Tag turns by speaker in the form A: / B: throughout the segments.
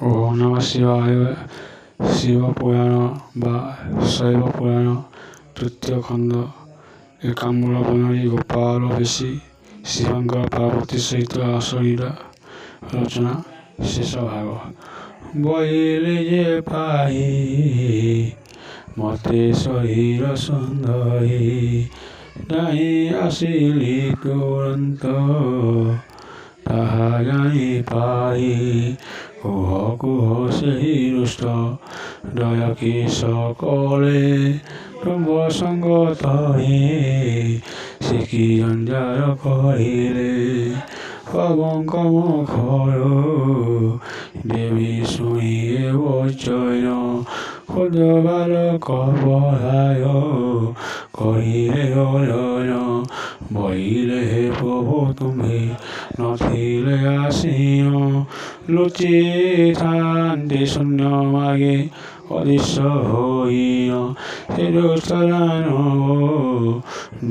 A: ওম নমঃ শিবায়। শিবপুরাণ বা শৈবপুরাণ তৃতীয় খণ্ড একাম্র বনরী গোপাল বেশী শিবঙ্কর পার্বতী সহিত আসলীলা রচনা শেষ ভাগ। বইলে যে পাহি মতে শরীর সুন্দরী নাহি আসিলি তুরন্ত তাহা জানি পাহি কুহ কুহ সেই দুষ্ট দয়া কি সকলে তুম্ভ সঙ্গ তহি সে কি জঞ্জাল কহিলে পবঙ্ক মুখর দেবী শুনিয়ে বচন ক্ষুদ্র বালক বলায় কহিলে অলন বইলে হে প্রভু তুমি নথিলে আসিও লুচি থান্তি শূন্য মাগে অদৃশ্য হইন সে দুষ্টলান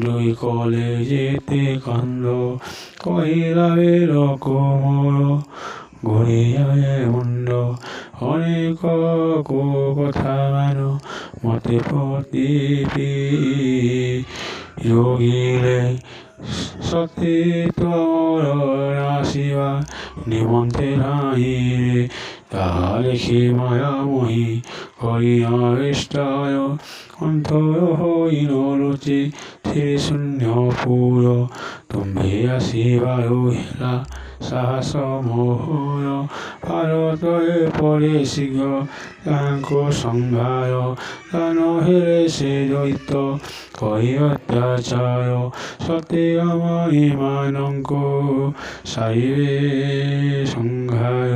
A: দুই কলে যেতে কান্দ কহিলা বেল কোমর ঘুরিয়ায় মুন্ড অনেক কথা মান মতে প্রতীতি যোগিলে সতী তোর নাসিবা নিমন্তে নাহিরে তাহা দেখি মায়ামোহী করিয়া বিষ্টায় অন্তর হইল রুচি ধীরে শূন্য পুর তুমি আসিবার হেলা সাহস মোহর ভারতয়ে পরে শীঘ্র তাহাঙ্কু সংহার দান হেরে সে দৈত্য কহি অত্যাচার সতে আমারি মানঙ্কু সারিবে সংহার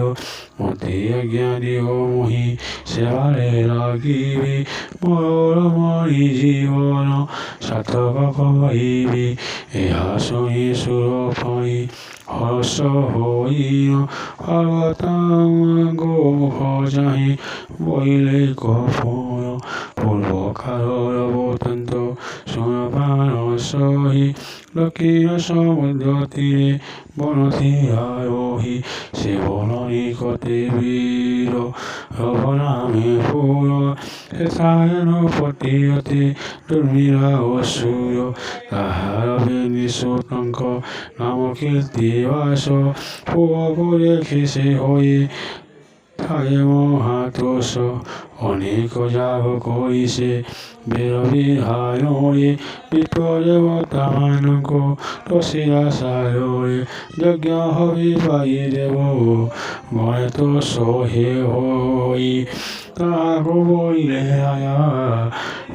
A: মতে আজ্ঞা দিও মোহি সেবারে লাগিবি মোর মরি জীবন সার্থক করিবি ইহা শুনি সুরপণি হর্ষ হইন পার্বতাঙ্গ মুখ চাহি বইলে কপন পূর্বকালর বৃত্তান্ত শুনবান সহি দক্ষিণ সমুদ্র তীরে বনতি আরোহী সে বন নিকটে বীর রবনামে পুর হেথায়ন পতিয়তে দুর্মিলা অসুর তাহার নিঃসুতঙ্ক নাম কীর্তি বাস পুরে খেসে হয়ে থাকে মহাতোষ অনেক যাগ করিছে বের বিহারে বিপ্রদেবতা মানক তসিরা সারে যজ্ঞ হবি পাই দেব গণে তো সহে হই তাহাকু বইলে আয়া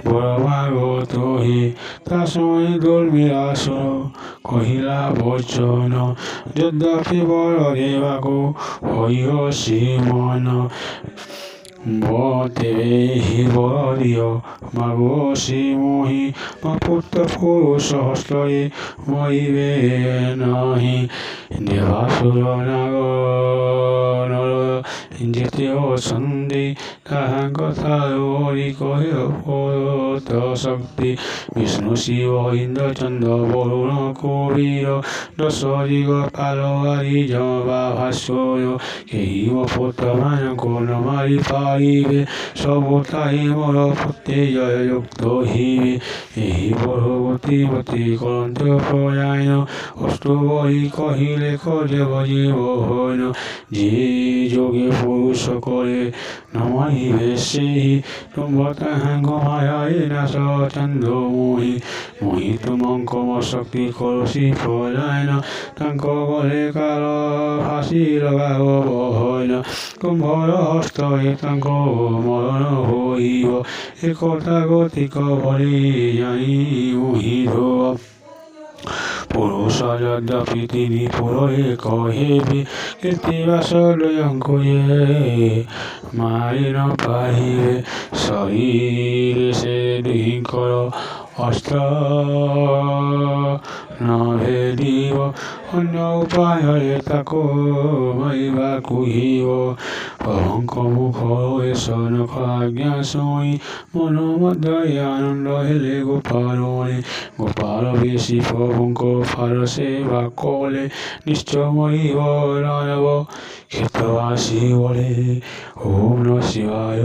A: বড় ভাগত হে তা সময় দুর্মিলাস কহিলা বচন যদ্যপি বড় দেবাকু হইও শ্রীমন বতেবে হি বরিয় মাগো শ্রীমোহি পুত্র পুরুষ হস্তয়ে মরিবে নাহি দেবাসুর নাগর যেতে অসন্ধি তাহা কথা হরি কহে পরত শক্তি বিষ্ণু শিব ইন্দ্র চন্দ্র বরুণ কুবীর দশ দিগপাল হরি জবা ভাস্কর কেহি পুত্র মানক মারি পারিবে সবু তাহি মোর পুত্রে জয়যুক্ত হইবে এই ভগবতী পতি করন্ত প্রয়াণ অষ্টু বহি কহিলে দেব জীব হইন যে যোগে পুরুষ করে নমাইবে সেই তুম্ভ তাহাঙ্গ মায়ায় নাশ চন্দ্র মোহি মোহি তুমঙ্কম শক্তি করসি প্রয়াণ তাঙ্ক গলে কাল ফাঁসি লগাব বহন কুম্ভর হস্তয়ে তাঙ্ক মরণ হইব একথা গতিক বলি জানি মোহিত পুরুষ যদ্যপি তিনি পুরয়ে কহিবে কীর্তিবাস লয়ঙ্কুয়ে মারি ন পারিবে শরীরে সে দুহিঙ্কর অস্ত্র না ভেদিব অন্য উপায়ে তাকো মাৰিবা কুহিব অহংক মুখ এসন আজ্ঞা শুনি মন মধ্যে আনন্দ হেলে গোপাল বেশি পবঙ্ক ফারসে বা কলে নিশ্চয় মরিব দানব ক্ষেত্রবাসী বলে ওম নমঃ শিবায়